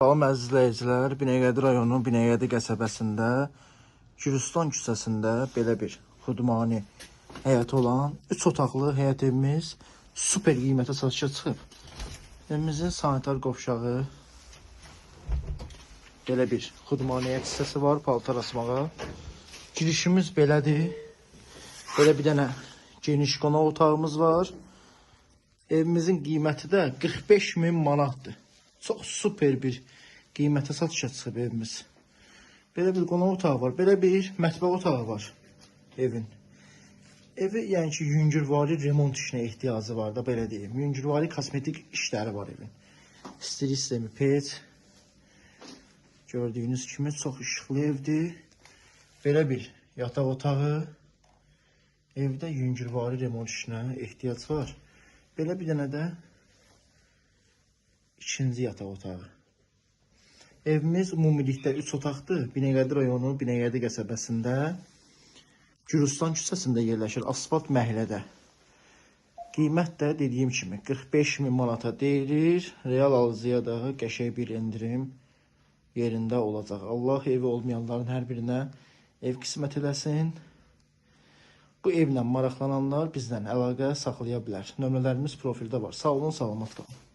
Salam əziz izləyicilər, Binəqədi rayonu Binəqədi qəsəbəsində Gürcüstan küçəsində belə bir xudmani həyəti olan 3 otaqlı həyət evimiz super qiymətə satışa çıxıb. Evimizin sanitar qovşağı, belə bir xudmani həyət hissəsi var, paltar asmağa. Girişimiz belədir. Belə bir dənə geniş qonaq otağımız var. Evimizin qiyməti də 45.000 manatdır. Çox super bir qiymətə satışa çıxıb evimiz. Belə bir qonaq otağı var. Belə bir mətbəx otağı var evin. Evi yəni ki, yüngülvari remont işinə ehtiyacı var da, belə deyim. Yüngülvari kosmetik işləri var evin. İstilik sistemi, pec. Gördüyünüz kimi çox işıqlı evdir. Belə bir yataq otağı. Evdə yüngülvari remont işinə ehtiyac var. Belə bir dənə də ikinci yataq otağı. Evimiz ümumilikdə 3 otaqdır. Binəqədi rayonu Binəqədi qəsəbəsində Gürcüstan küçəsində yerləşir, asfalt məhəllədə. Qiymət də dediyim kimi 45.000 manata deyilir. Real alıcıya da qəşəng bir endirim yerində olacaq. Allah evi olmayanların hər birinə ev qismət eləsin. Bu evlə maraqlananlar bizdən əlaqə saxlaya bilər. Nömrələrimiz profildə var. Sağ olun, salamat qalın.